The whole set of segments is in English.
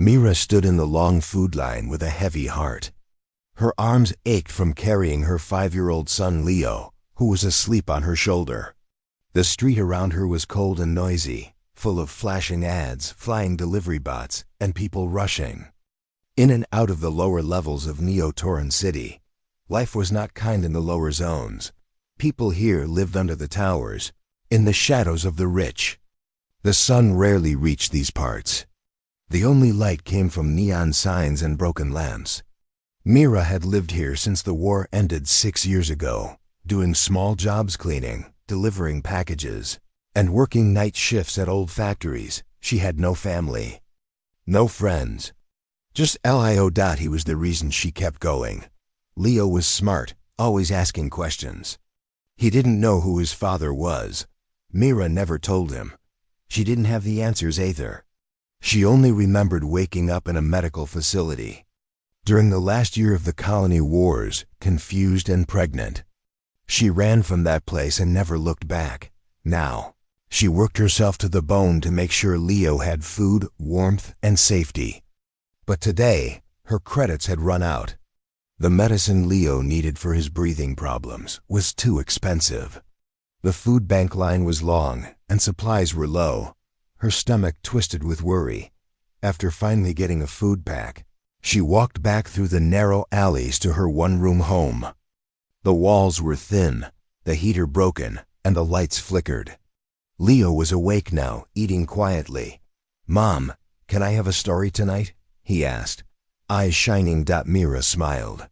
Mira stood in the long food line with a heavy heart. Her arms ached from carrying her 5-year-old son Leo, who was asleep on her shoulder. The street around her was cold and noisy, full of flashing ads, flying delivery bots, and people rushing in and out of the lower levels of Neo-Torin City. Life was not kind in the lower zones. People here lived under the towers, in the shadows of the rich. The sun rarely reached these parts. The only light came from neon signs and broken lamps. Mira had lived here since the war ended 6 years ago, doing small jobs cleaning, delivering packages, and working night shifts at old factories. She had no family, no friends. Just Lio. He was the reason she kept going. Leo was smart, always asking questions. He didn't know who his father was. Mira never told him. She didn't have the answers either. She only remembered waking up in a medical facility during the last year of the colony wars, confused and pregnant. She ran from that place and never looked back. Now, she worked herself to the bone to make sure Leo had food, warmth, and safety. But today, her credits had run out. The medicine Leo needed for his breathing problems was too expensive. The food bank line was long, and supplies were low. Her stomach twisted with worry. After finally getting a food pack, she walked back through the narrow alleys to her one-room home. The walls were thin, the heater broken, and the lights flickered. Leo was awake now, eating quietly. "Mom, can I have a story tonight?" he asked, eyes shining. Mira smiled.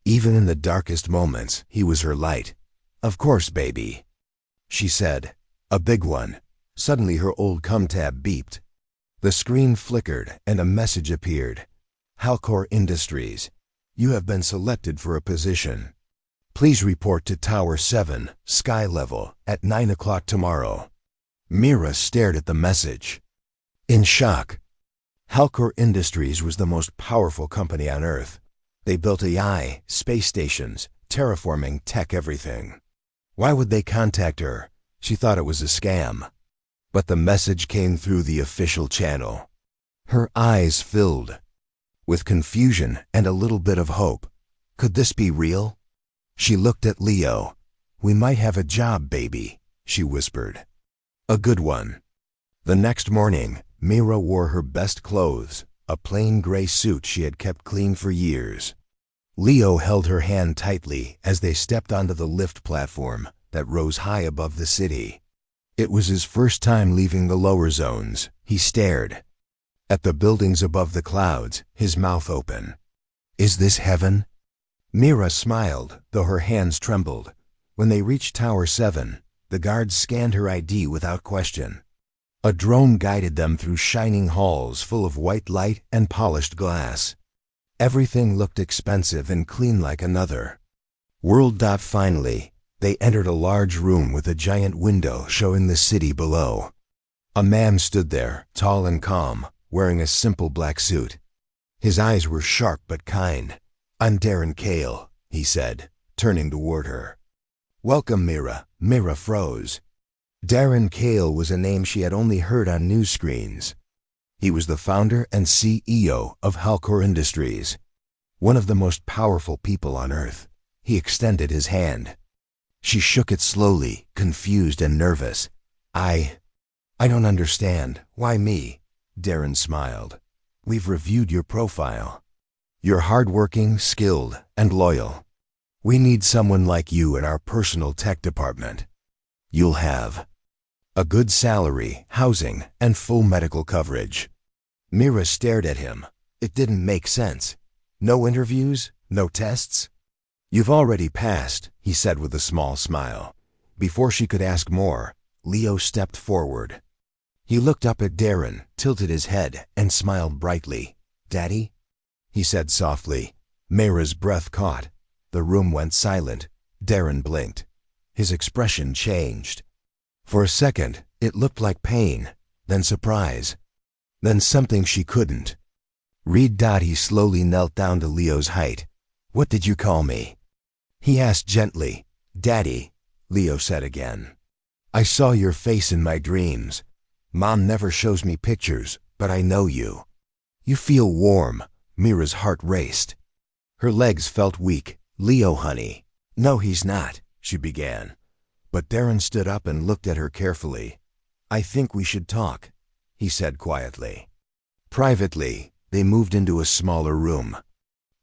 Even in the darkest moments, he was her light. "Of course, baby," she said. A big one. Suddenly her old cum tab beeped. The screen flickered and a message appeared. "Halcor Industries, you have been selected for a position. Please report to Tower 7, sky level, at 9 o'clock tomorrow." Mira stared at the message, in shock. Halcor Industries was the most powerful company on Earth. They built AI, space stations, terraforming tech, everything. Why would they contact her? She thought it was a scam. But the message came through the official channel. Her eyes filled with confusion and a little bit of hope. Could this be real? She looked at Leo. "We might have a job, baby," she whispered. "A good one." The next morning, Mira wore her best clothes, a plain gray suit she had kept clean for years. Leo held her hand tightly as they stepped onto the lift platform that rose high above the city. It was his first time leaving the lower zones. He stared at the buildings above the clouds, his mouth open. "Is this heaven?" Mira smiled, though her hands trembled. When they reached Tower 7, the guards scanned her ID without question. A drone guided them through shining halls full of white light and polished glass. Everything looked expensive and clean like another world. Finally, they entered a large room with a giant window showing the city below. A man stood there, tall and calm, wearing a simple black suit. His eyes were sharp but kind. "I'm Darren Cale," he said, turning toward her. "Welcome, Mira." Mira froze. Darren Cale was a name she had only heard on news screens. He was the founder and CEO of Halcor Industries, one of the most powerful people on Earth. He extended his hand. She shook it slowly, confused and nervous. I don't understand. Why me?" Darren smiled. "We've reviewed your profile. You're hardworking, skilled, and loyal. We need someone like you in our personal tech department. You'll have a good salary, housing, and full medical coverage." Mira stared at him. It didn't make sense. "No interviews? No tests?" "You've already passed," he said with a small smile. Before she could ask more, Leo stepped forward. He looked up at Darren, tilted his head, and smiled brightly. "Daddy?" he said softly. Mira's breath caught. The room went silent. Darren blinked. His expression changed. For a second, it looked like pain, then surprise, then something she couldn't read. He slowly knelt down to Leo's height. "What did you call me?" he asked gently. "Daddy," Leo said again. "I saw your face in my dreams. Mom never shows me pictures, but I know you. You feel warm. Mira's heart raced. Her legs felt weak. Leo, honey. No, he's not, she began. But Darren stood up and looked at her carefully. I think we should talk, he said quietly. Privately, they moved into a smaller room.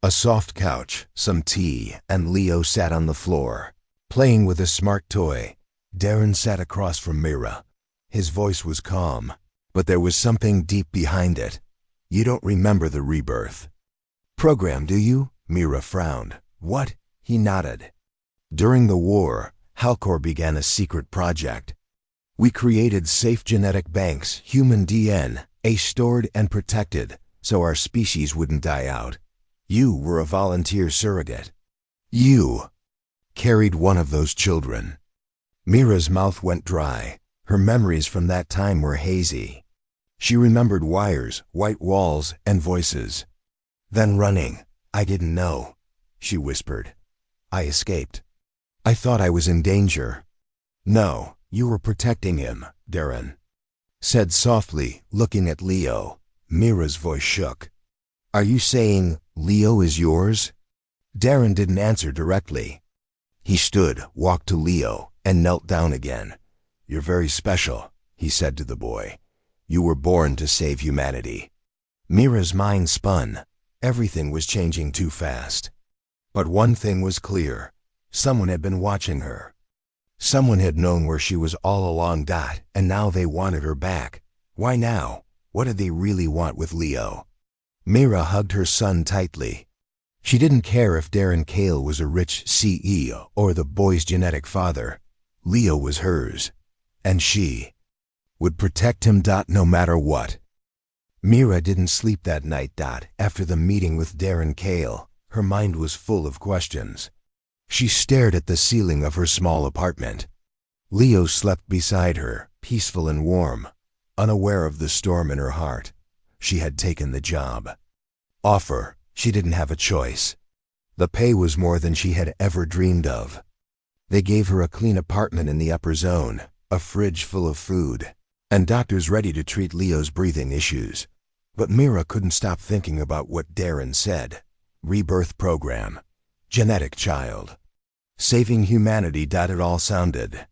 A soft couch, some tea, and Leo sat on the floor, playing with a smart toy. Darren sat across from Mira. His voice was calm, but there was something deep behind it. You don't remember the rebirth program, do you? Mira frowned. What? He nodded. During the war, Halcor began a secret project. We created safe genetic banks, human DNA stored and protected, so our species wouldn't die out. You were a volunteer surrogate. You carried one of those children. Mira's mouth went dry. Her memories from that time were hazy. She remembered wires, white walls, and voices. Then running. I didn't know, she whispered. I escaped. I thought I was in danger. No, you were protecting him, Darren said softly, looking at Leo. Mira's voice shook. Are you saying Leo is yours? Darren didn't answer directly. He stood, walked to Leo, and knelt down again. You're very special, he said to the boy. You were born to save humanity. Mira's mind spun. Everything was changing too fast. But one thing was clear. Someone had been watching her. Someone had known where she was all along, and now they wanted her back. Why now? What did they really want with Leo? Mira hugged her son tightly. She didn't care if Darren Cale was a rich CEO or the boy's genetic father. Leo was hers, and she would protect him, no matter what. Mira didn't sleep that night, after the meeting with Darren Cale. Her mind was full of questions. She stared at the ceiling of her small apartment. Leo slept beside her, peaceful and warm, unaware of the storm in her heart. She had taken the job offer. She didn't have a choice. The pay was more than she had ever dreamed of. They gave her a clean apartment in the upper zone, a fridge full of food, and doctors ready to treat Leo's breathing issues. But Mira couldn't stop thinking about what Darren said. Rebirth program. Genetic child. Saving humanity. It all sounded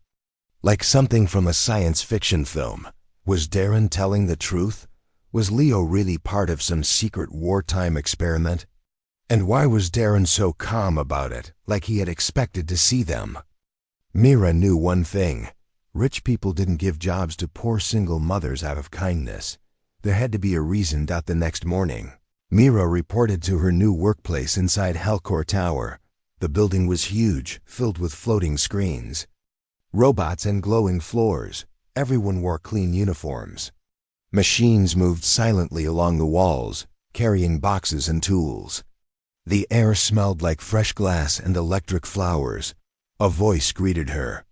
like something from a science fiction film. Was Darren telling the truth? Was Leo really part of some secret wartime experiment? And why was Darren so calm about it, like he had expected to see them? Mira knew one thing. Rich people didn't give jobs to poor single mothers out of kindness. There had to be a reason. The next morning, Mira reported to her new workplace inside Halcor Tower. The building was huge, filled with floating screens, robots, and glowing floors. Everyone wore clean uniforms. Machines moved silently along the walls, carrying boxes and tools. The air smelled like fresh glass and electric flowers. A voice greeted her.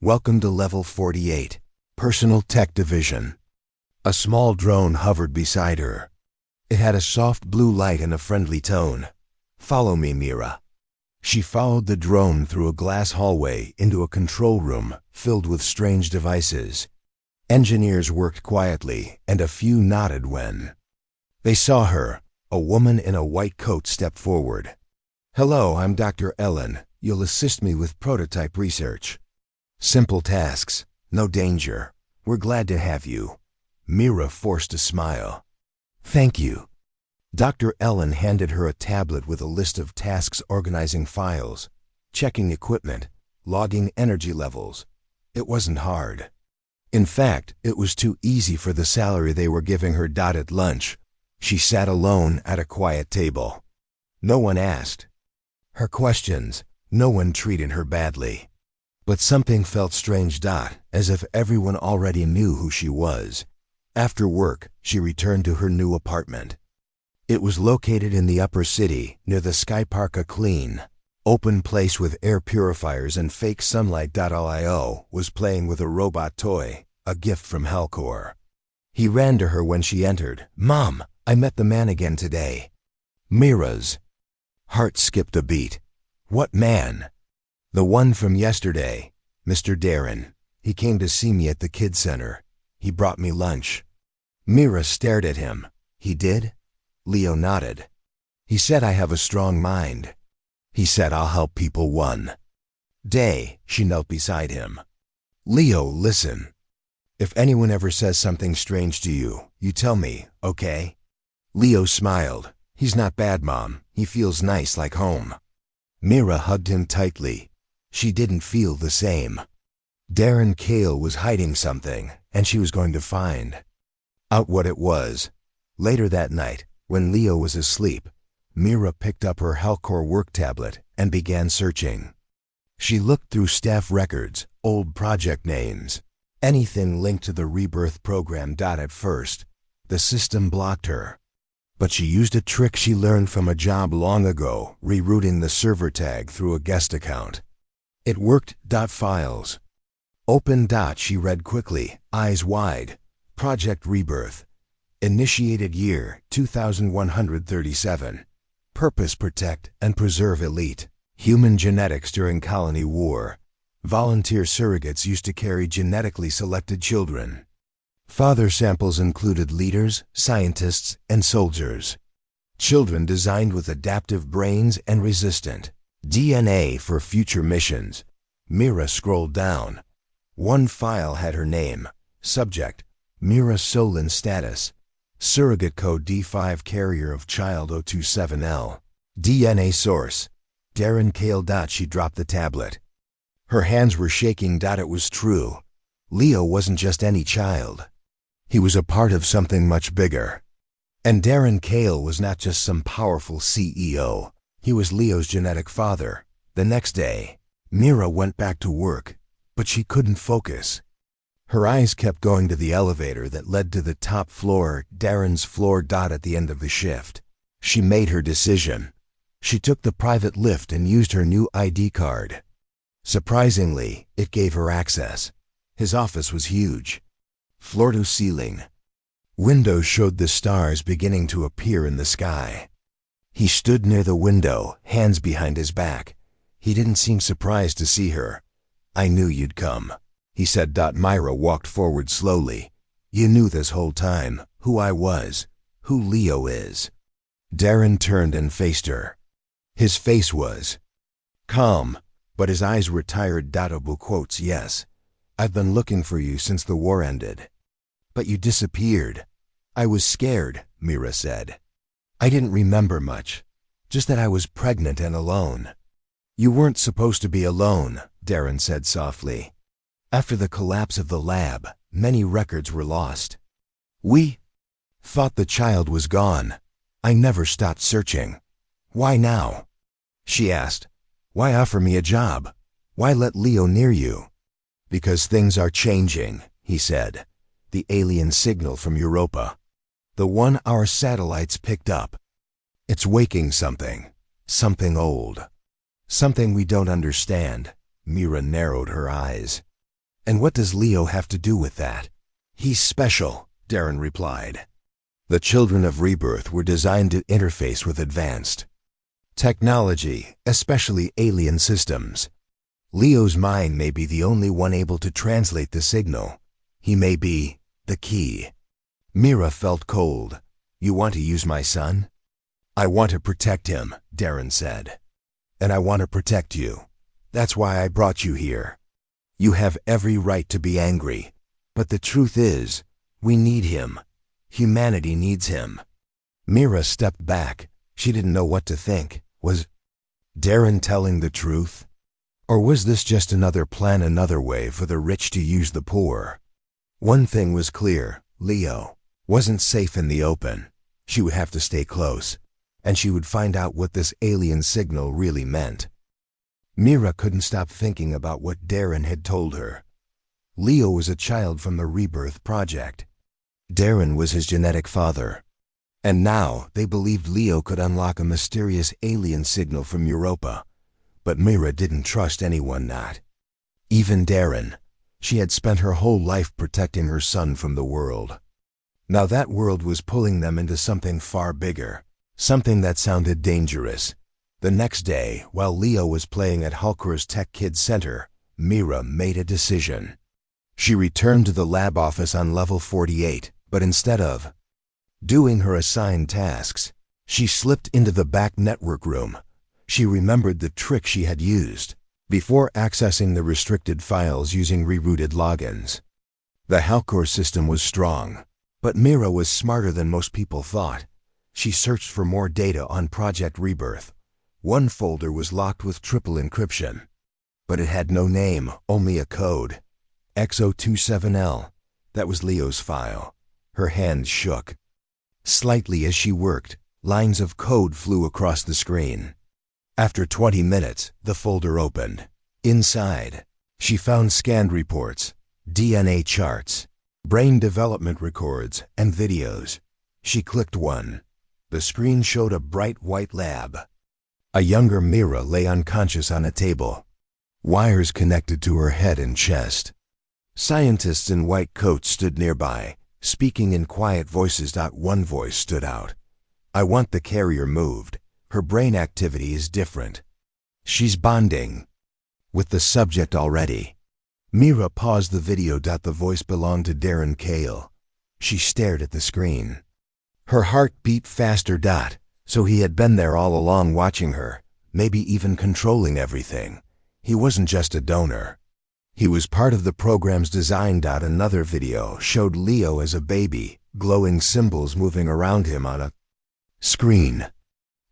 Welcome to Level 48, Personal Tech Division. A small drone hovered beside her. It had a soft blue light and a friendly tone. Follow me, Mira. She followed the drone through a glass hallway into a control room filled with strange devices. Engineers worked quietly, and a few nodded when they saw her. A woman in a white coat stepped forward. Hello, I'm Dr. Ellen. You'll assist me with prototype research. Simple tasks, no danger. We're glad to have you. Mira forced a smile. Thank you. Dr. Ellen handed her a tablet with a list of tasks: organizing files, checking equipment, logging energy levels. It wasn't hard. In fact, it was too easy for the salary they were giving her. At lunch, she sat alone at a quiet table. No one asked her questions. No one treated her badly. But something felt strange. As if everyone already knew who she was. After work, she returned to her new apartment. It was located in the upper city, near the Sky Park, a clean, open place with air purifiers and fake sunlight. Leo was playing with a robot toy, a gift from Halcor. He ran to her when she entered. Mom, I met the man again today. Mira's heart skipped a beat. What man? The one from yesterday, Mr. Darren. He came to see me at the kids' center. He brought me lunch. Mira stared at him. He did? Leo nodded. He said I have a strong mind. He said I'll help people one day. She knelt beside him. Leo, listen. If anyone ever says something strange to you, you tell me, okay? Leo smiled. He's not bad, Mom. He feels nice like home. Mira hugged him tightly. She didn't feel the same. Darren Cale was hiding something, and she was going to find out what it was. Later that night, when Leo was asleep, Mira picked up her Halcor work tablet and began searching. She looked through staff records, old project names, anything linked to the rebirth program. At first, the system blocked her. But she used a trick she learned from a job long ago, rerouting the server tag through a guest account. It worked. Files. Open. She read quickly, eyes wide. Project Rebirth. Initiated year 2137. Purpose: protect and preserve elite human genetics during colony war. Volunteer surrogates used to carry genetically selected children. Father samples included leaders, scientists, and soldiers. Children designed with adaptive brains and resistant DNA for future missions. Mira scrolled down. One file had her name. Subject: Mira Solon. Status: surrogate code D5, carrier of child 027L. DNA source: Darren Cale. She dropped the tablet. Her hands were shaking. It was true. Leo wasn't just any child. He was a part of something much bigger. And Darren Cale was not just some powerful CEO. He was Leo's genetic father. The next day, Mira went back to work, but she couldn't focus. Her eyes kept going to the elevator that led to the top floor, Darren's floor. At the end of the shift, she made her decision. She took the private lift and used her new ID card. Surprisingly, it gave her access. His office was huge. Floor to ceiling. Windows showed the stars beginning to appear in the sky. He stood near the window, hands behind his back. He didn't seem surprised to see her. I knew you'd come, he said. Myra walked forward slowly. You knew this whole time who I was, who Leo is. Darren turned and faced her. His face was calm, but his eyes were tired. Quotes: yes, I've been looking for you since the war ended. But you disappeared. I was scared, Mira said. I didn't remember much, just that I was pregnant and alone. You weren't supposed to be alone, Darren said softly. After the collapse of the lab, many records were lost. We thought the child was gone. I never stopped searching. Why now? She asked. Why offer me a job? Why let Leo near you? Because things are changing, he said. The alien signal from Europa, the one our satellites picked up. It's waking something old, something we don't understand. Mira narrowed her eyes. And what does Leo have to do with that? He's special, Darren replied. The children of rebirth were designed to interface with advanced technology, especially alien systems. Leo's mind may be the only one able to translate the signal. He may be the key. Mira felt cold. You want to use my son? I want to protect him, Darren said. And I want to protect you. That's why I brought you here. You have every right to be angry. But the truth is, we need him. Humanity needs him. Mira stepped back. She didn't know what to think. Was Darren telling the truth? Or was this just another plan, another way for the rich to use the poor? One thing was clear. Leo wasn't safe in the open. She would have to stay close, and she would find out what this alien signal really meant. Mira couldn't stop thinking about what Darren had told her. Leo was a child from the Rebirth Project. Darren was his genetic father. And now they believed Leo could unlock a mysterious alien signal from Europa. But Mira didn't trust anyone, not even Darren. She had spent her whole life protecting her son from the world. Now that world was pulling them into something far bigger, something that sounded dangerous. The next day, while Leo was playing at Halcor's Tech Kids Center, Mira made a decision. She returned to the lab office on level 48, but instead of doing her assigned tasks, She slipped into the back network room. She remembered the trick she had used before accessing the restricted files using rerouted logins. The Halcor system was strong, but Mira was smarter than most people thought. She searched for more data on Project Rebirth. One folder was locked with triple encryption, but it had no name, only a code. X027L. That was Leo's file. Her hands shook slightly as she worked. Lines of code flew across the screen. After 20 minutes, the folder opened. Inside, she found scanned reports, DNA charts, brain development records, and videos. She clicked one. The screen showed a bright white lab. A younger Mira lay unconscious on a table. Wires connected to her head and chest. Scientists in white coats stood nearby, speaking in quiet voices. One voice stood out. "I want the carrier moved. Her brain activity is different. She's bonding with the subject already." Mira paused the video. The voice belonged to Darren Cale. She stared at the screen. Her heart beat faster. So he had been there all along, watching her, maybe even controlling everything. He wasn't just a donor. He was part of the program's design. Another video showed Leo as a baby, glowing symbols moving around him on a screen.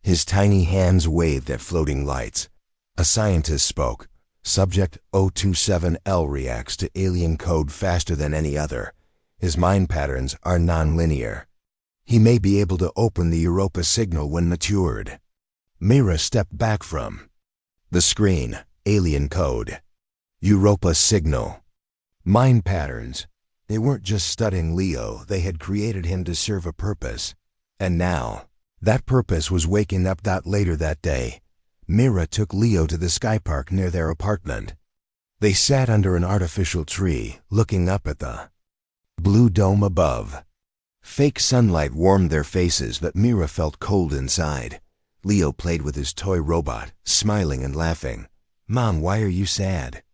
His tiny hands waved at floating lights. A scientist spoke. "Subject 027L reacts to alien code faster than any other. His mind patterns are non-linear. He may be able to open the Europa signal when matured." Mira stepped back from the screen. Alien code. Europa signal. Mind patterns. They weren't just studying Leo, they had created him to serve a purpose. And now, that purpose was waking up. Later that day, Mira took Leo to the sky park near their apartment. They sat under an artificial tree, looking up at the blue dome above. Fake sunlight warmed their faces, but Mira felt cold inside. Leo played with his toy robot, smiling and laughing. "Mom, why are you sad?"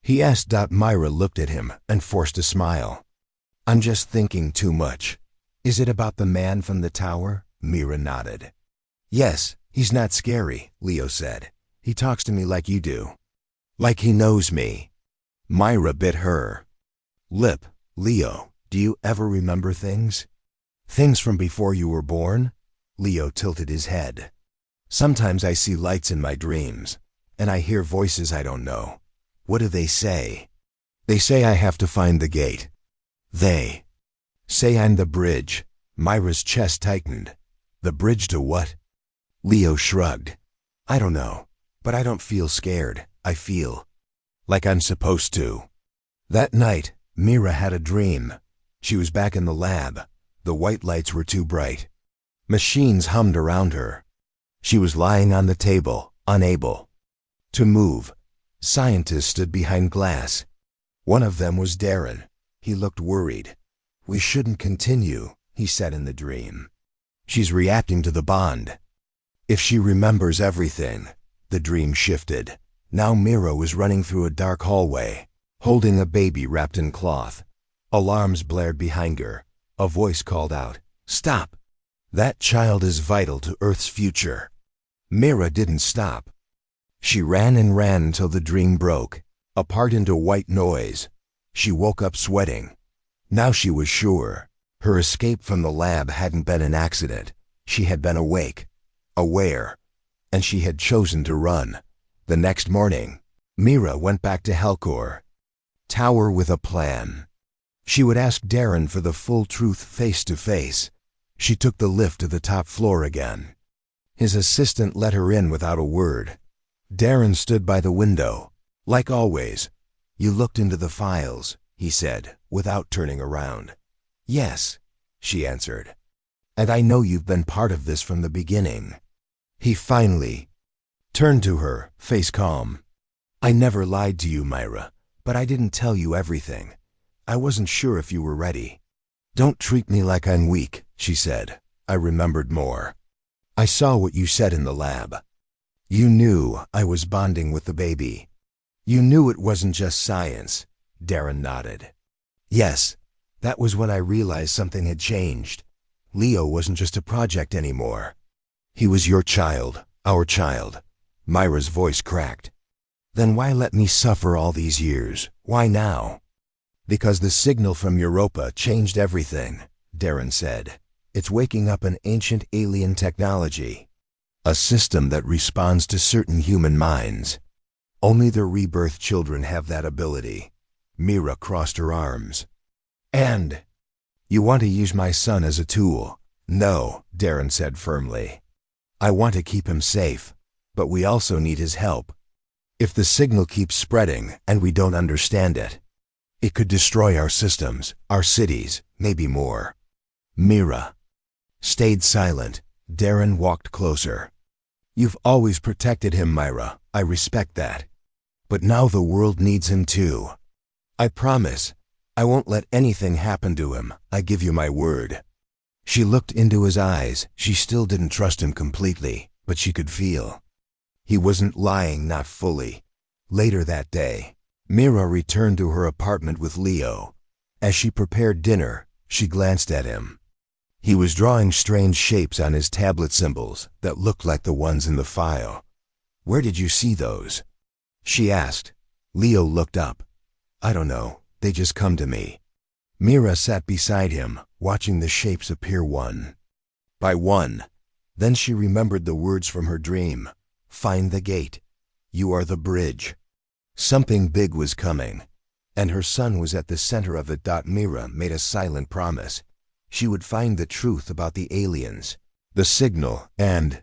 he asked. Mira looked at him and forced a smile. "I'm just thinking too much." "Is it about the man from the tower?" Mira nodded. "Yes, he's not scary," Leo said. "He talks to me like you do. Like he knows me." Mira bit her lip. "Leo, do you ever remember things? Things from before you were born?" Leo tilted his head. "Sometimes I see lights in my dreams, and I hear voices I don't know. What do they say?" "They say I have to find the gate. They say I'm the bridge." Mira's chest tightened. "The bridge to what?" Leo shrugged. "I don't know, but I don't feel scared. I feel like I'm supposed to." That night, Mira had a dream. She was back in the lab. The white lights were too bright. Machines hummed around her. She was lying on the table, unable to move. Scientists stood behind glass. One of them was Darren. He looked worried. "We shouldn't continue," he said in the dream. "She's reacting to the bond. If she remembers everything." The dream shifted. Now Mira was running through a dark hallway, holding a baby wrapped in cloth. Alarms blared behind her. A voice called out, "Stop! That child is vital to Earth's future." Mira didn't stop. She ran and ran until the dream broke, apart into white noise. She woke up sweating. Now she was sure. Her escape from the lab hadn't been an accident. She had been awake, aware, and she had chosen to run. The next morning, Mira went back to Halcor Tower with a plan. She would ask Darren for the full truth face to face. She took the lift to the top floor again. His assistant let her in without a word. Darren stood by the window. "Like always, you looked into the files," he said, without turning around. "Yes," she answered. "And I know you've been part of this from the beginning." He finally turned to her, face calm. "I never lied to you, Mira, but I didn't tell you everything. I wasn't sure if you were ready." "Don't treat me like I'm weak," she said. "I remembered more. I saw what you said in the lab. You knew I was bonding with the baby. You knew it wasn't just science." Darren nodded. "Yes, that was when I realized something had changed. Leo wasn't just a project anymore. He was your child, our child. Myra's voice cracked. Then why let me suffer all these years? Why now? Because the signal from Europa changed everything, Darren said. It's waking up an ancient alien technology. A system that responds to certain human minds. Only the rebirth children have that ability. Mira crossed her arms. And you want to use my son as a tool? No, Darren said firmly. I want to keep him safe, but we also need his help. If the signal keeps spreading and we don't understand it, it could destroy our systems, our cities, maybe more. Mira stayed silent. Darren walked closer. You've always protected him, Myra. I respect that. But now the world needs him too. I promise, I won't let anything happen to him. I give you my word. She looked into his eyes. She still didn't trust him completely, but she could feel. He wasn't lying, not fully. Later that day, Mira returned to her apartment with Leo. As she prepared dinner, she glanced at him. He was drawing strange shapes on his tablet symbols that looked like the ones in the file. Where did you see those? She asked. Leo looked up. I don't know, they just come to me. Mira sat beside him, watching the shapes appear one by one. Then she remembered the words from her dream. Find the gate. You are the bridge. Something big was coming, and her son was at the center of it. Mira made a silent promise. She would find the truth about the aliens, the signal, and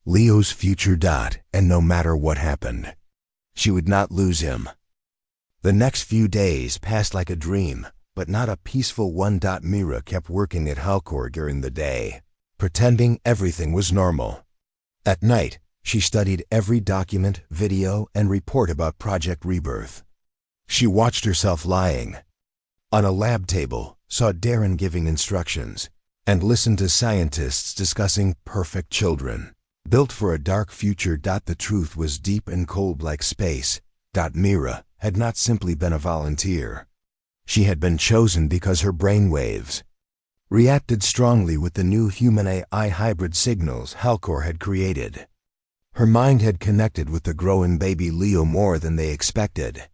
Leo's future. And no matter what happened, she would not lose him. The next few days passed like a dream, but not a peaceful one. Mira kept working at Halcor during the day, pretending everything was normal. At night, she studied every document, video, and report about Project Rebirth. She watched herself lying on a lab table, saw Darren giving instructions, and listened to scientists discussing perfect children, built for a dark future. The truth was deep and cold like space. Mira had not simply been a volunteer. She had been chosen because her brainwaves reacted strongly with the new human-AI hybrid signals Halcor had created. Her mind had connected with the growing baby Leo more than they expected.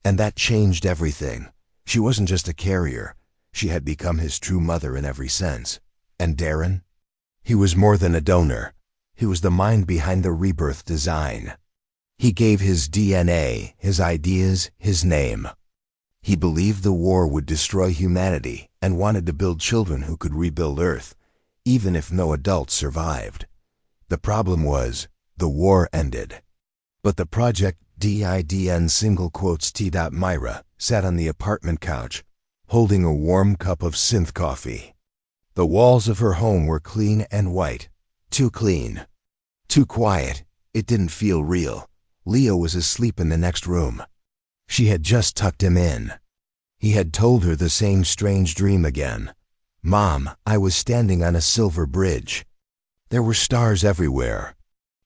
And that changed everything. She wasn't just a carrier. She had become his true mother in every sense. And Darren? He was more than a donor. He was the mind behind the rebirth design. He gave his DNA, his ideas, his name. He believed the war would destroy humanity and wanted to build children who could rebuild Earth, even if no adults survived. The problem was, the war ended. But the project didn't. Myra sat on the apartment couch, holding a warm cup of synth coffee. The walls of her home were clean and white. Too clean. Too quiet. It didn't feel real. Leo was asleep in the next room. She had just tucked him in. He had told her the same strange dream again. Mom, I was standing on a silver bridge. There were stars everywhere.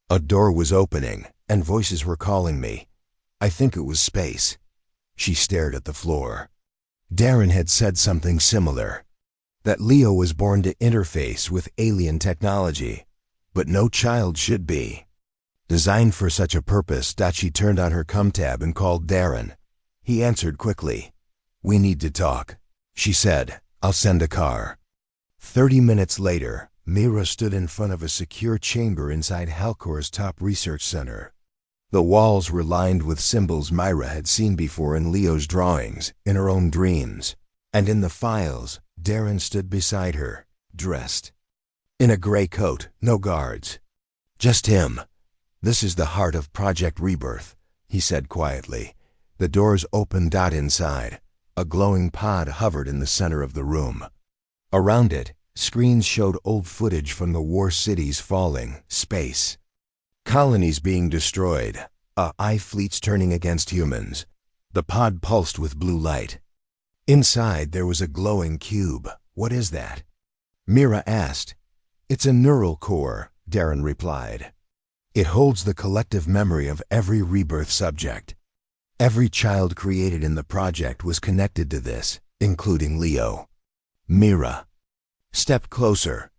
A door was opening, and voices were calling me. I think it was space. She stared at the floor. Darren had said something similar. That Leo was born to interface with alien technology, but no child should be designed for such a purpose. She turned on her tab and called Darren. He answered quickly. We need to talk, she said. I'll send a car. 30 minutes later, Mira stood in front of a secure chamber inside Halcor's top research center. The walls were lined with symbols Myra had seen before in Leo's drawings, in her own dreams. And in the files, Darren stood beside her, dressed in a gray coat, no guards. Just him. This is the heart of Project Rebirth, he said quietly. The doors opened. Inside, a glowing pod hovered in the center of the room. Around it, screens showed old footage from the war cities falling, space, colonies being destroyed, AI fleets turning against humans. The pod pulsed with blue light. Inside there was a glowing cube. What is that? Mira asked. It's a neural core, Darren replied. It holds the collective memory of every rebirth subject. Every child created in the project was connected to this, including Leo. Mira stepped closer.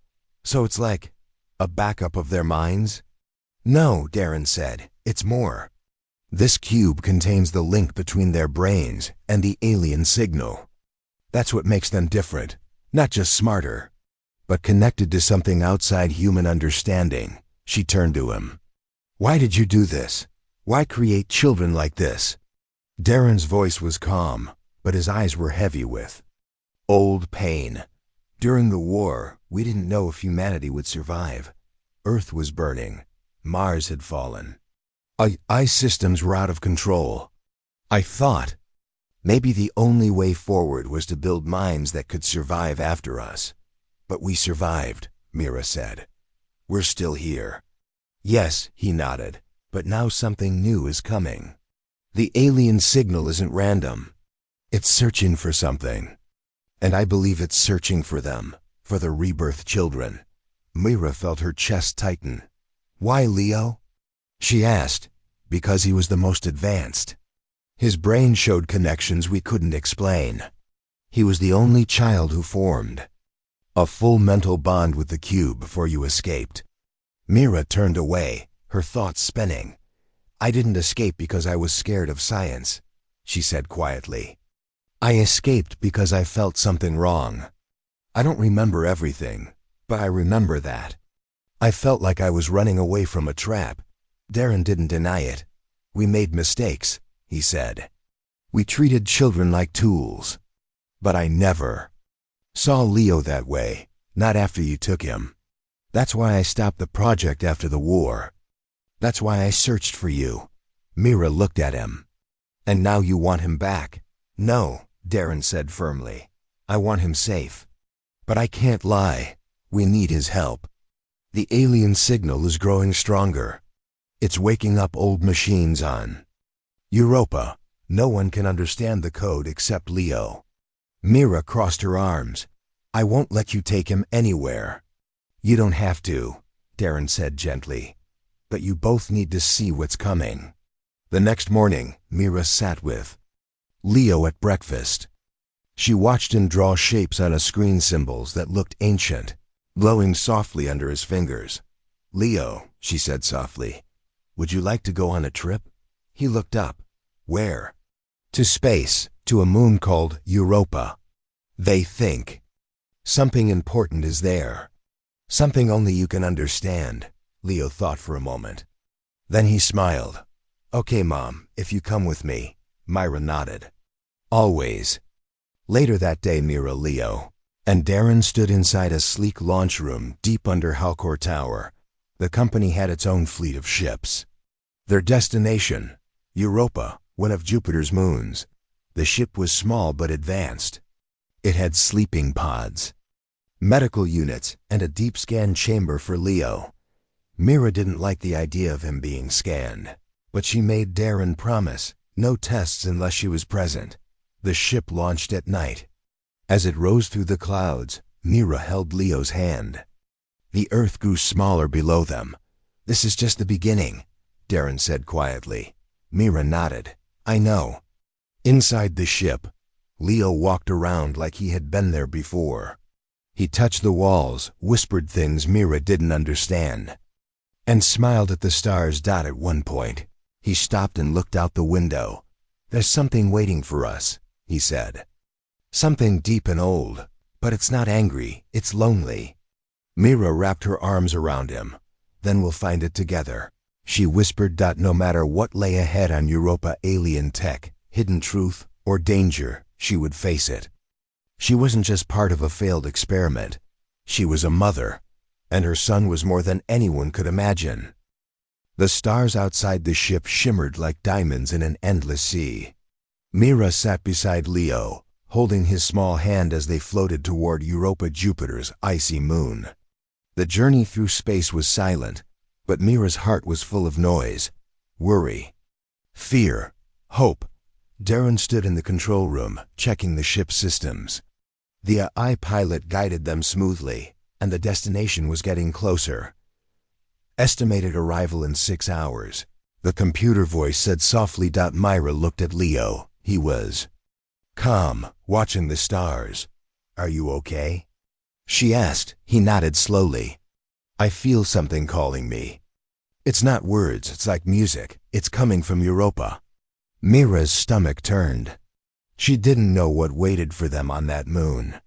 So it's like A backup of their minds? No, Darren said. It's more. This cube contains the link between their brains and the alien signal. That's what makes them different, not just smarter, but connected to something outside human understanding. She turned to him. Why did you do this? Why create children like this? Darren's voice was calm, but his eyes were heavy with old pain. During the war, we didn't know if humanity would survive. Earth was burning. Mars had fallen. Ice systems were out of control. I thought maybe the only way forward was to build minds that could survive after us. But we survived, Mira said. We're still here. Yes, he nodded, but now something new is coming. The alien signal isn't random. It's searching for something. And I believe it's searching for them, for the rebirth children. Mira felt her chest tighten. Why Leo? She asked. Because he was the most advanced. His brain showed connections we couldn't explain. He was the only child who formed a full mental bond with the cube before you escaped. Mira turned away, her thoughts spinning. I didn't escape because I was scared of science, she said quietly. I escaped because I felt something wrong. I don't remember everything, but I remember that. I felt like I was running away from a trap. Darren didn't deny it. We made mistakes, he said. We treated children like tools. But I never saw Leo that way, not after you took him. That's why I stopped the project after the war. That's why I searched for you. Mira looked at him. And now you want him back? No, Darren said firmly. I want him safe. But I can't lie. We need his help. The alien signal is growing stronger. It's waking up old machines on Europa. No one can understand the code except Leo. Mira crossed her arms. I won't let you take him anywhere. You don't have to, Darren said gently. But you both need to see what's coming. The next morning, Mira sat with Leo at breakfast. She watched him draw shapes on a screen, symbols that looked ancient, glowing softly under his fingers. Leo, she said softly, would you like to go on a trip? He looked up. Where? To space, to a moon called Europa. They think something important is there. Something only you can understand. Leo thought for a moment. Then he smiled. Okay, Mom, if you come with me. Mira nodded. Always. Later that day, Mira, Leo, and Darren stood inside a sleek launch room deep under Halcor Tower. The company had its own fleet of ships. Their destination, Europa, one of Jupiter's moons. The ship was small but advanced. It had sleeping pods, medical units, and a deep scan chamber for Leo. Mira didn't like the idea of him being scanned, but she made Darren promise no tests unless she was present. The ship launched at night. As it rose through the clouds, Mira held Leo's hand. The earth grew smaller below them. This is just the beginning, Darren said quietly. Mira nodded. I know. Inside the ship, Leo walked around like he had been there before. He touched the walls, whispered things Mira didn't understand, and smiled at the stars. At one point, he stopped and looked out the window. There's something waiting for us, he said. Something deep and old, but it's not angry, it's lonely. Mira wrapped her arms around him. Then we'll find it together, she whispered. No matter what lay ahead on Europa, alien tech, hidden truth, or danger, she would face it. She wasn't just part of a failed experiment. She was a mother, and her son was more than anyone could imagine. The stars outside the ship shimmered like diamonds in an endless sea. Mira sat beside Leo, holding his small hand as they floated toward Europa, Jupiter's icy moon. The journey through space was silent, but Mira's heart was full of noise, worry, fear, hope. Darren stood in the control room, checking the ship's systems. The AI pilot guided them smoothly, and the destination was getting closer. Estimated arrival in 6 hours, the computer voice said softly. Mira looked at Leo. He was calm, watching the stars. Are you okay? She asked. He nodded slowly. I feel something calling me. It's not words, it's like music. It's coming from Europa. Mira's stomach turned. She didn't know what waited for them on that moon.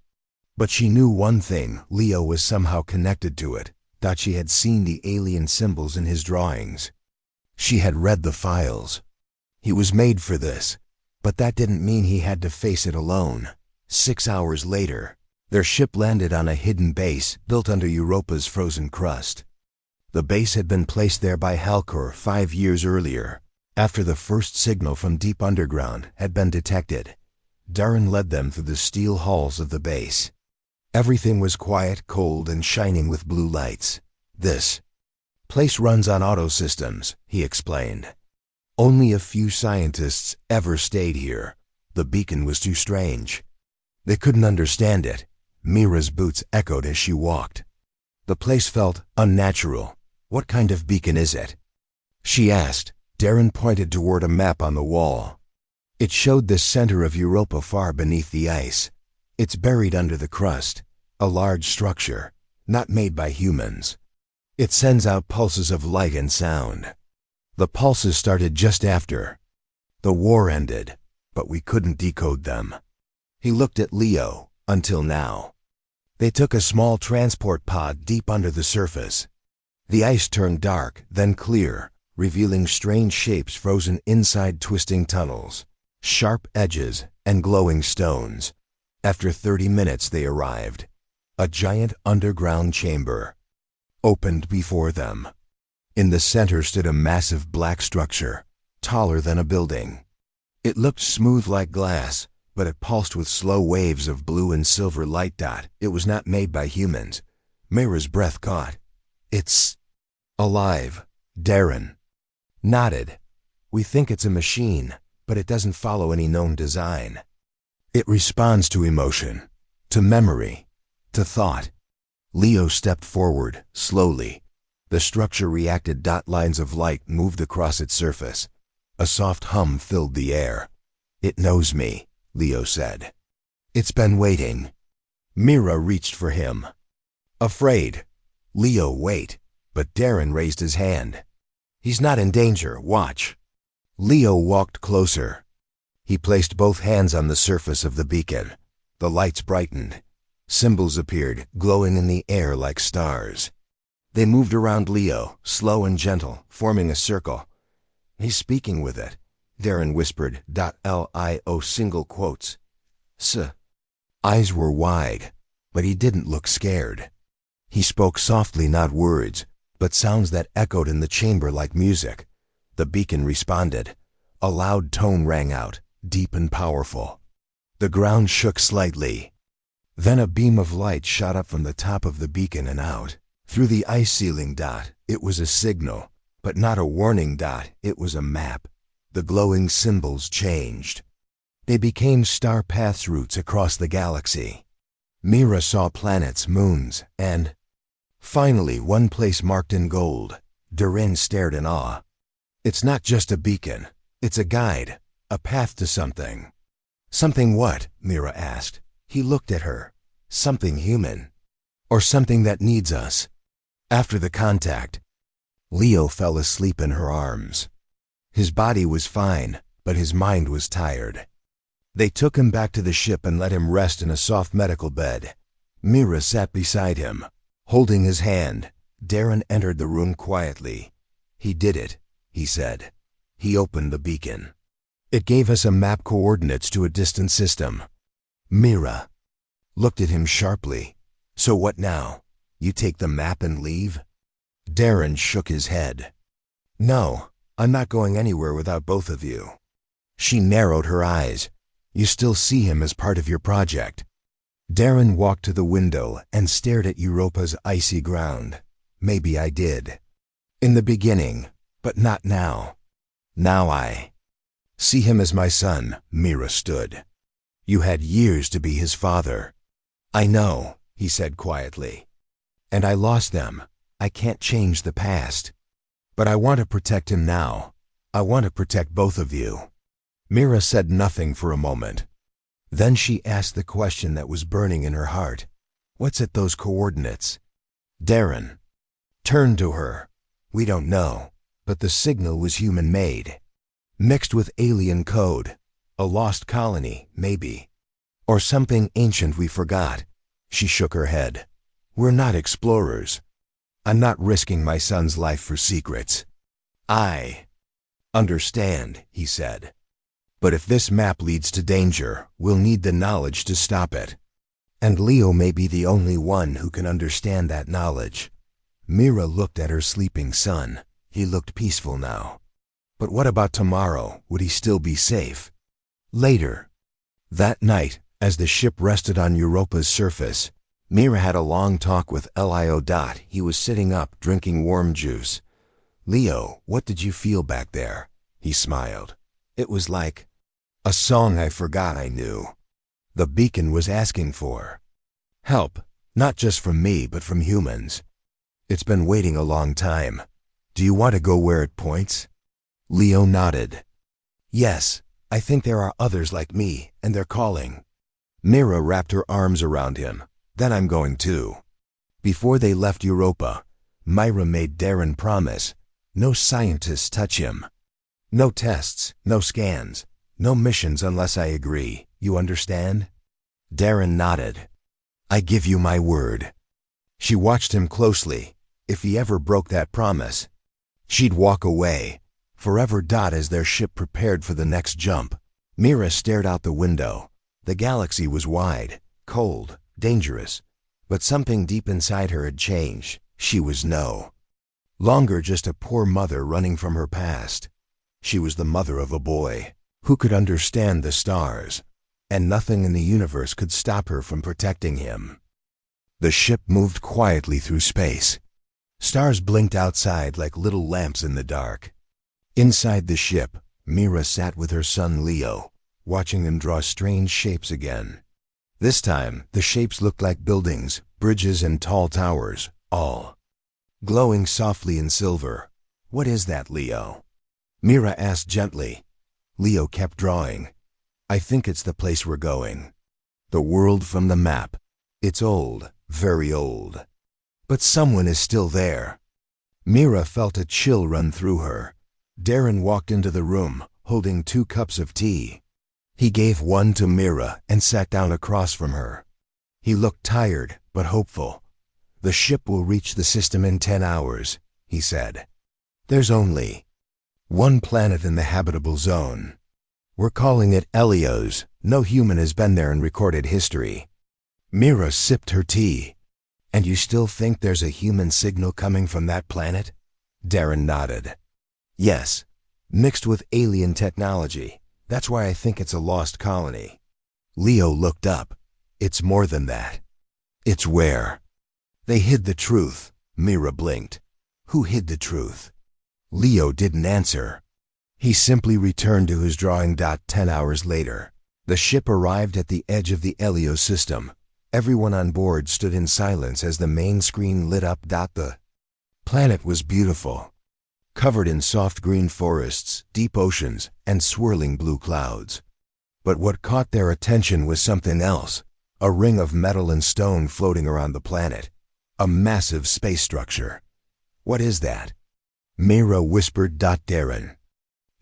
But she knew one thing, Leo was somehow connected to it, that she had seen the alien symbols in his drawings. She had read the files. He was made for this, but that didn't mean he had to face it alone. 6 hours later, their ship landed on a hidden base built under Europa's frozen crust. The base had been placed there by Halcor 5 years earlier, after the first signal from deep underground had been detected. Darren led them through the steel halls of the base. Everything was quiet, cold, and shining with blue lights. This place runs on auto systems, he explained. Only a few scientists ever stayed here. The beacon was too strange. They couldn't understand it. Mira's boots echoed as she walked. The place felt unnatural. What kind of beacon is it? She asked. Darren pointed toward a map on the wall. It showed the center of Europa far beneath the ice. It's buried under the crust, a large structure, not made by humans. It sends out pulses of light and sound. The pulses started just after the war ended, but we couldn't decode them. He looked at Leo, until now. They took a small transport pod deep under the surface. The ice turned dark, then clear, revealing strange shapes frozen inside twisting tunnels, sharp edges, and glowing stones. After 30 minutes they arrived. A giant underground chamber opened before them. In the center stood a massive black structure, taller than a building. It looked smooth like glass, but it pulsed with slow waves of blue and silver light. It was not made by humans. Mira's breath caught. It's alive. Darren nodded. We think it's a machine, but it doesn't follow any known design. It responds to emotion, to memory, to thought. Leo stepped forward, slowly. The structure reacted. Lines of light moved across its surface. A soft hum filled the air. It knows me, Leo said. It's been waiting. Mira reached for him. Afraid. Leo, wait. But Darren raised his hand. He's not in danger, watch. Leo walked closer. He placed both hands on the surface of the beacon. The lights brightened. Symbols appeared, glowing in the air like stars. They moved around Leo, slow and gentle, forming a circle. He's speaking with it, Darren whispered. Lio single quotes. S. Eyes were wide, but he didn't look scared. He spoke softly, not words, but sounds that echoed in the chamber like music. The beacon responded. A loud tone rang out, deep and powerful. The ground shook slightly. Then a beam of light shot up from the top of the beacon and out. Through the ice ceiling. It was a signal, but not a warning. It was a map. The glowing symbols changed. They became star paths, routes across the galaxy. Mira saw planets, moons, and finally one place marked in gold. Darren stared in awe. It's not just a beacon. It's a guide, a path to something. Something what? Mira asked. He looked at her. Something human. Or something that needs us. After the contact, Leo fell asleep in her arms. His body was fine, but his mind was tired. They took him back to the ship and let him rest in a soft medical bed. Mira sat beside him, holding his hand. Darren entered the room quietly. He did it, he said. He opened the beacon. It gave us a map, coordinates to a distant system. Mira looked at him sharply. So what now? You take the map and leave? Darren shook his head. No, I'm not going anywhere without both of you. She narrowed her eyes. You still see him as part of your project. Darren walked to the window and stared at Europa's icy ground. Maybe I did. In the beginning, but not now. Now I see him as my son. Mira stood. You had years to be his father. I know, he said quietly. And I lost them. I can't change the past. But I want to protect him now. I want to protect both of you. Mira said nothing for a moment. Then she asked the question that was burning in her heart. What's at those coordinates? Darren turned to her. We don't know, but the signal was human-made. Mixed with alien code. A lost colony, maybe. Or something ancient we forgot. She shook her head. We're not explorers. I'm not risking my son's life for secrets. I understand, he said. But if this map leads to danger, we'll need the knowledge to stop it. And Leo may be the only one who can understand that knowledge. Mira looked at her sleeping son. He looked peaceful now. But what about tomorrow? Would he still be safe? Later. That night, as the ship rested on Europa's surface, Mira had a long talk with Leo. He was sitting up, drinking warm juice. Leo, what did you feel back there? He smiled. It was like a song I forgot I knew. The beacon was asking for help, not just from me, but from humans. It's been waiting a long time. Do you want to go where it points? Leo nodded. Yes, I think there are others like me, and they're calling. Mira wrapped her arms around him. Then I'm going too. Before they left Europa, Myra made Darren promise. No scientists touch him. No tests, no scans, no missions unless I agree. You understand? Darren nodded. I give you my word. She watched him closely. If he ever broke that promise, she'd walk away, forever. As their ship prepared for the next jump, Mira stared out the window. The galaxy was wide, cold, dangerous, but something deep inside her had changed. She was no longer just a poor mother running from her past. She was the mother of a boy who could understand the stars, and nothing in the universe could stop her from protecting him. The ship moved quietly through space. Stars blinked outside like little lamps in the dark. Inside the ship, Mira sat with her son Leo, watching them draw strange shapes again. This time, the shapes looked like buildings, bridges, and tall towers, all glowing softly in silver. What is that, Leo? Mira asked gently. Leo kept drawing. I think it's the place we're going. The world from the map. It's old, very old. But someone is still there. Mira felt a chill run through her. Darren walked into the room, holding 2 cups of tea. He gave one to Mira and sat down across from her. He looked tired, but hopeful. The ship will reach the system in 10 hours, he said. There's only one planet in the habitable zone. We're calling it Helios. No human has been there in recorded history. Mira sipped her tea. And you still think there's a human signal coming from that planet? Darren nodded. Yes, mixed with alien technology. That's why I think it's a lost colony. Leo looked up. It's more than that. It's where they hid the truth. Mira blinked. Who hid the truth? Leo didn't answer. He simply returned to his drawing. 10 hours later, the ship arrived at the edge of the Helios system. Everyone on board stood in silence as the main screen lit up. The planet was beautiful, covered in soft green forests, deep oceans, and swirling blue clouds. But what caught their attention was something else, a ring of metal and stone floating around the planet, a massive space structure. What is that? Mira whispered. Darren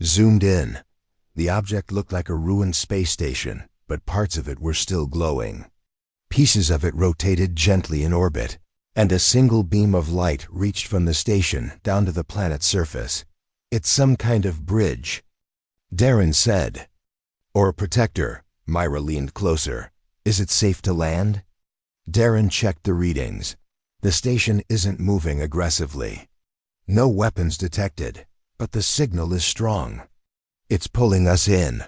zoomed in. The object looked like a ruined space station, but parts of it were still glowing. Pieces of it rotated gently in orbit, and a single beam of light reached from the station down to the planet's surface. It's some kind of bridge, Darren said. Or a protector. Myra leaned closer. Is it safe to land? Darren checked the readings. The station isn't moving aggressively. No weapons detected, but the signal is strong. It's pulling us in.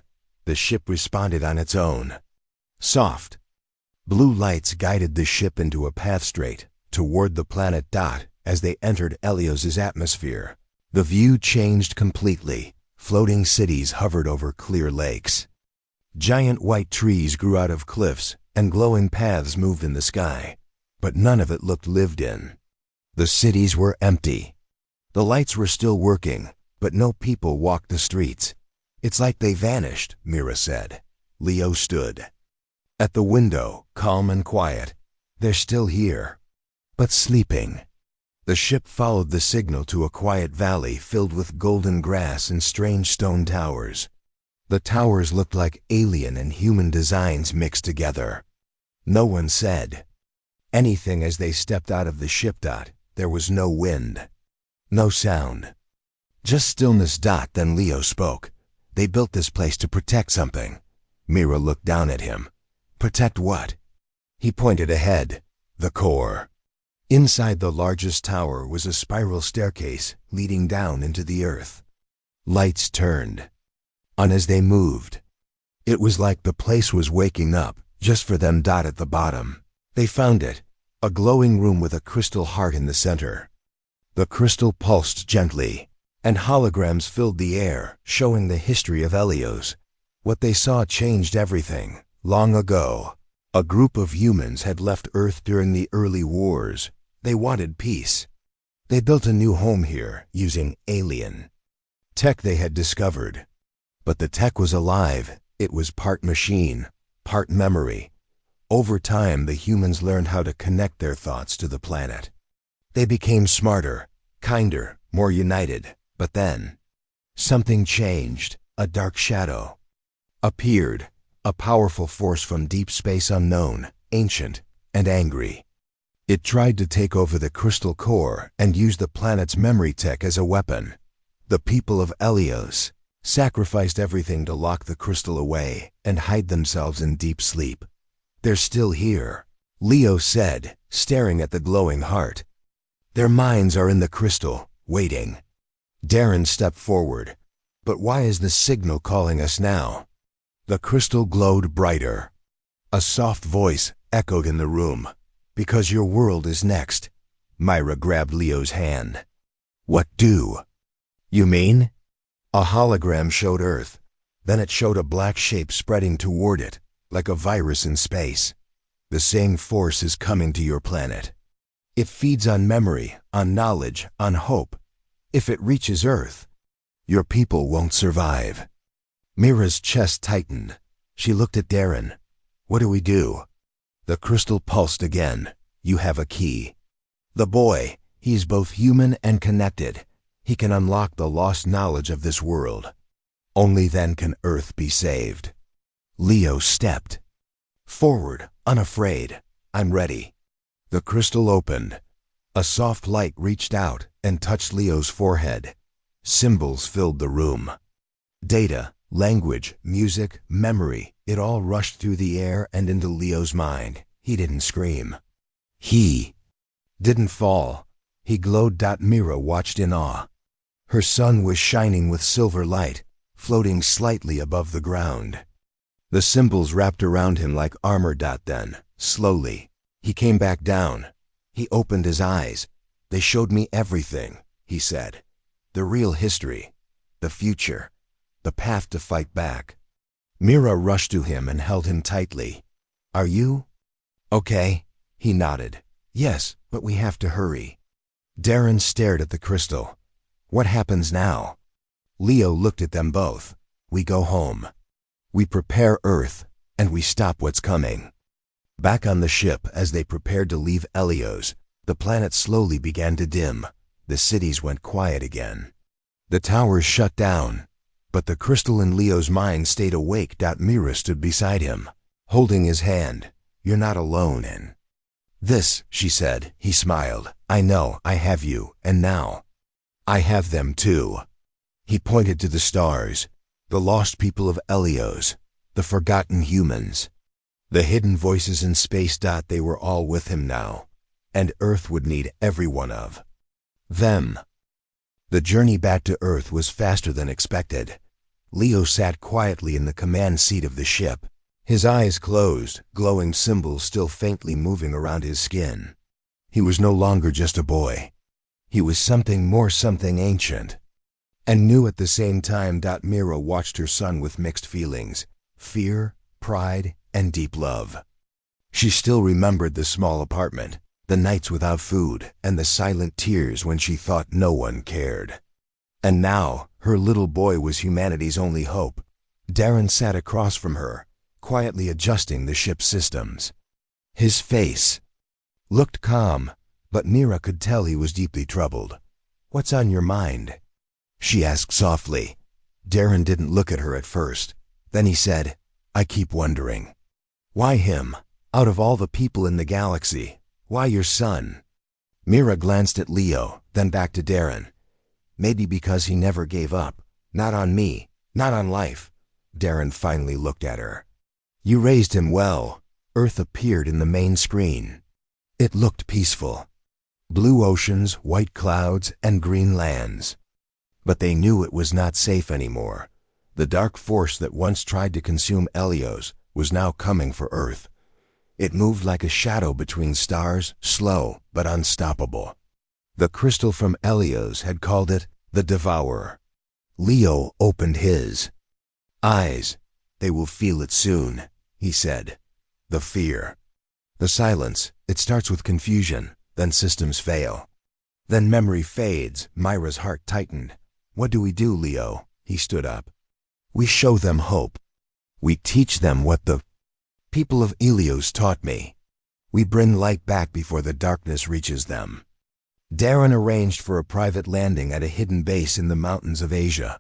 The ship responded on its own. Soft blue lights guided the ship into a path straight toward the planet. As they entered Helios's atmosphere, the view changed completely. Floating cities hovered over clear lakes. Giant white trees grew out of cliffs, and glowing paths moved in the sky, but none of it looked lived in. The cities were empty. The lights were still working, but no people walked the streets. It's like they vanished, Mira said. Leo stood at the window, calm and quiet. They're still here, but sleeping. The ship followed the signal to a quiet valley filled with golden grass and strange stone towers. The towers looked like alien and human designs mixed together. No one said anything as they stepped out of the ship. There was no wind, no sound, just stillness. Then Leo spoke. They built this place to protect something. Mira looked down at him. Protect what? He pointed ahead. The core. Inside the largest tower was a spiral staircase leading down into the earth. Lights turned on as they moved. It was like the place was waking up just for them. At the bottom, they found it, a glowing room with a crystal heart in the center. The crystal pulsed gently, and holograms filled the air, showing the history of Helios. What they saw changed everything. Long ago, a group of humans had left Earth during the early wars. They wanted peace. They built a new home here using alien tech they had discovered. But the tech was alive. It was part machine, part memory. Over time, the humans learned how to connect their thoughts to the planet. They became smarter, kinder, more united. But then, something changed. A dark shadow appeared, a powerful force from deep space, unknown, ancient, and angry. It tried to take over the crystal core and use the planet's memory tech as a weapon. The people of Helios sacrificed everything to lock the crystal away and hide themselves in deep sleep. They're still here, Leo said, staring at the glowing heart. Their minds are in the crystal, waiting. Darren stepped forward. But why is the signal calling us now? The crystal glowed brighter. A soft voice echoed in the room. Because your world is next. Myra grabbed Leo's hand. What do? You mean? A hologram showed Earth. Then it showed a black shape spreading toward it, like a virus in space. The same force is coming to your planet. It feeds on memory, on knowledge, on hope. If it reaches Earth, your people won't survive. Mira's chest tightened. She looked at Darren. What do we do? The crystal pulsed again. You have a key. The boy, he's both human and connected. He can unlock the lost knowledge of this world. Only then can Earth be saved. Leo stepped forward, unafraid. I'm ready. The crystal opened. A soft light reached out and touched Leo's forehead. Symbols filled the room. Data, language, music, memory, it all rushed through the air and into Leo's mind. He didn't scream. He didn't fall. He glowed. Mira watched in awe. Her sun was shining with silver light, floating slightly above the ground. The symbols wrapped around him like armor. Then, slowly, he came back down. He opened his eyes. They showed me everything, he said. The real history, the future, the path to fight back. Mira rushed to him and held him tightly. Are you okay? He nodded. Yes, but we have to hurry. Darren stared at the crystal. What happens now? Leo looked at them both. We go home. We prepare Earth, and we stop what's coming. Back on the ship, as they prepared to leave Helios, the planet slowly began to dim. The cities went quiet again. The towers shut down, but the crystal in Leo's mind stayed awake. Mira stood beside him, holding his hand. You're not alone in this, she said. He smiled. I know, I have you, and now I have them too. He pointed to the stars, the lost people of Helios, the forgotten humans, the hidden voices in space. They were all with him now, and Earth would need every one of them. The journey back to Earth was faster than expected. Leo sat quietly in the command seat of the ship, his eyes closed, glowing symbols still faintly moving around his skin. He was no longer just a boy. He was something more, something ancient, and new at the same time. Mira watched her son with mixed feelings, fear, pride, and deep love. She still remembered the small apartment, the nights without food, and the silent tears when she thought no one cared. And now, her little boy was humanity's only hope. Darren sat across from her, quietly adjusting the ship's systems. His face looked calm, But Mira could tell he was deeply troubled. "What's on your mind?" she asked softly. Darren didn't look at her at first. Then he said, "I keep wondering. Why him? Out of all the people in the galaxy, why your son?" Mira glanced at Leo, then back to Darren. "Maybe because he never gave up. Not on me, not on life." Darren finally looked at her. "You raised him well." Earth appeared in the main screen. It looked peaceful. Blue oceans, white clouds, and green lands. But they knew it was not safe anymore. The dark force that once tried to consume Helios was now coming for Earth. It moved like a shadow between stars, slow but unstoppable. The crystal from Helios had called it the Devourer. Leo opened his eyes. "They will feel it soon," he said. "The fear. The silence. It starts with confusion, then systems fail. Then memory fades." Myra's heart tightened. "What do we do, Leo?" He stood up. "We show them hope. We teach them what the people of Helios taught me. We bring light back before the darkness reaches them." Darren arranged for a private landing at a hidden base in the mountains of Asia.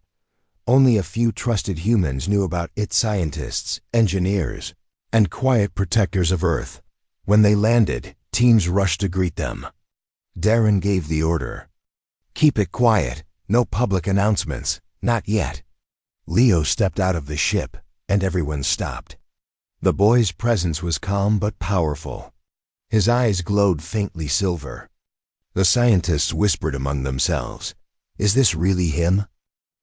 Only a few trusted humans knew about it: scientists, engineers, and quiet protectors of Earth. When they landed, teams rushed to greet them. Darren gave the order. "Keep it quiet. No public announcements. Not yet." Leo stepped out of the ship, and everyone stopped. The boy's presence was calm but powerful. His eyes glowed faintly silver. The scientists whispered among themselves, "Is this really him?"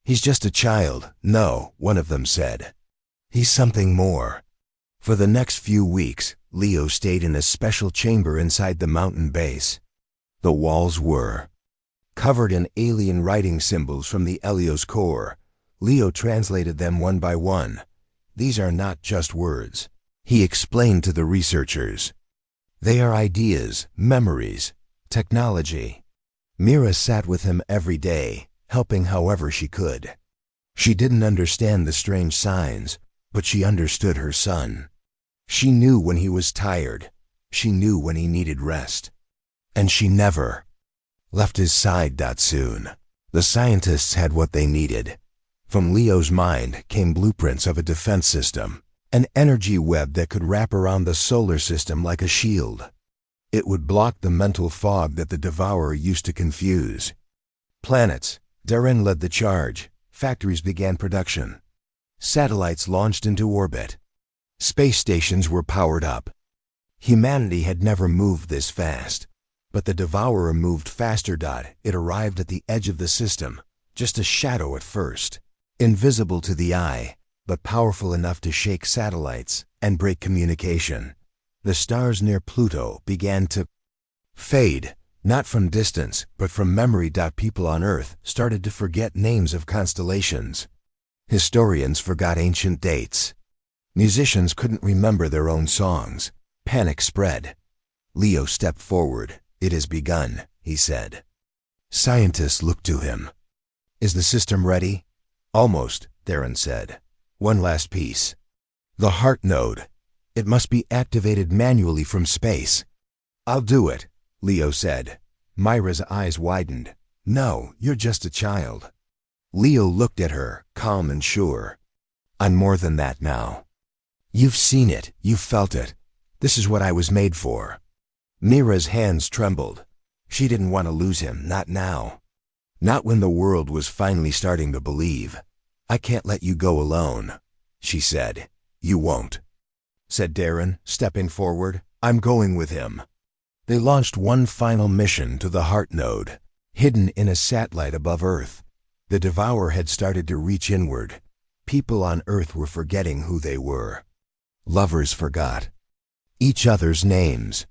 "He's just a child." "No," one of them said. "He's something more." For the next few weeks, Leo stayed in a special chamber inside the mountain base. The walls were covered in alien writing symbols from the Helios core. Leo translated them one by one. "These are not just words," he explained to the researchers. "They are ideas, memories, technology." Mira sat with him every day, helping however she could. She didn't understand the strange signs, but she understood her son. She knew when he was tired. She knew when he needed rest. And she never left his side that soon. The scientists had what they needed. From Leo's mind came blueprints of a defense system, an energy web that could wrap around the solar system like a shield. It would block the mental fog that the Devourer used to confuse. Planets. Darren led the charge. Factories began production. Satellites launched into orbit. Space stations were powered up. Humanity had never moved this fast. But the Devourer moved faster. It arrived at the edge of the system, just a shadow at first. Invisible to the eye, but powerful enough to shake satellites and break communication. The stars near Pluto began to fade, not from distance, but from memory. People on Earth started to forget names of constellations. Historians forgot ancient dates. Musicians couldn't remember their own songs. Panic spread. Leo stepped forward. "It has begun," he said. Scientists looked to him. "Is the system ready?" "Almost," Darren said. "One last piece. The heart node. It must be activated manually from space." "I'll do it," Leo said. Myra's eyes widened. "No, you're just a child." Leo looked at her, calm and sure. "I'm more than that now. You've seen it, you've felt it. This is what I was made for." Mira's hands trembled. She didn't want to lose him, not now. Not when the world was finally starting to believe. "I can't let you go alone," she said. "You won't," said Darren, stepping forward. "I'm going with him." They launched one final mission to the heart node, hidden in a satellite above Earth. The Devourer had started to reach inward. People on Earth were forgetting who they were. Lovers forgot each other's names.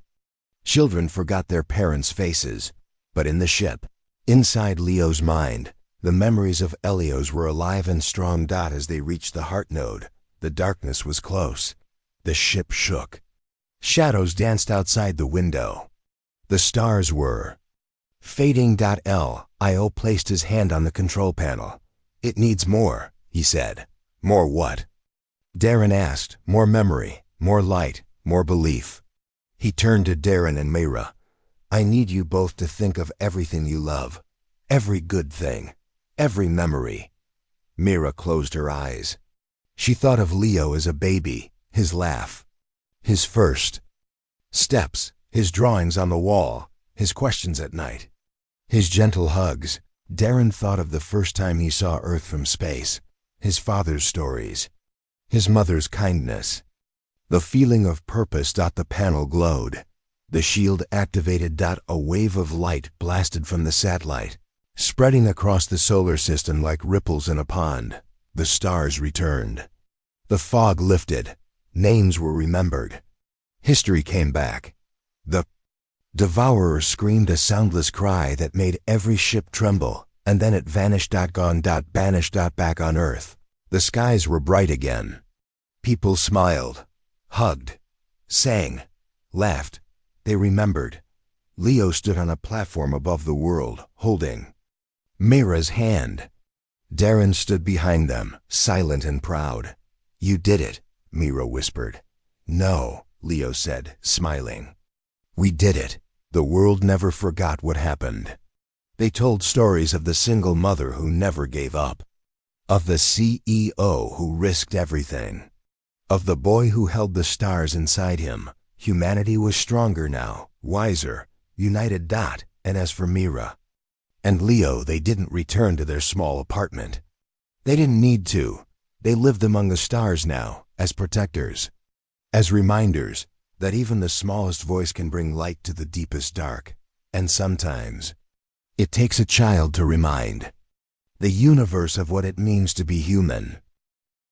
Children forgot their parents' faces. But in the ship, inside Leo's mind, the memories of Helios were alive and strong. As they reached the heart node, the darkness was close. The ship shook. Shadows danced outside the window. The stars were fading. Leo placed his hand on the control panel. "It needs more," he said. "More what?" Darren asked. "More memory, more light, more belief." He turned to Darren and Mira. I need you both to think of everything you love, every good thing, every memory. Mira closed her eyes. She thought of Leo as a baby, his laugh, his first steps, his drawings on the wall, his questions at night, his gentle hugs. Darren thought of the first time he saw Earth from space, his father's stories, his mother's kindness. The feeling of purpose. The panel glowed. The shield activated. A wave of light blasted from the satellite, spreading across the solar system like ripples in a pond. The stars returned. The fog lifted. Names were remembered. History came back. The devourer screamed a soundless cry that made every ship tremble, and then it vanished. Gone. Banished. Back on Earth. The skies were bright again. People smiled, hugged, sang, laughed. They remembered. Leo stood on a platform above the world, holding Mira's hand. Darren stood behind them, silent and proud. You did it, Mira whispered. No, Leo said, smiling. We did it. The world never forgot what happened. They told stories of the single mother who never gave up, of the CEO who risked everything, of the boy who held the stars inside him. Humanity was stronger now, wiser, united. And as for Mira and Leo, they didn't return to their small apartment. They didn't need to. They lived among the stars now, as protectors, as reminders that even the smallest voice can bring light to the deepest dark. And sometimes it takes a child to remind the universe of what it means to be human.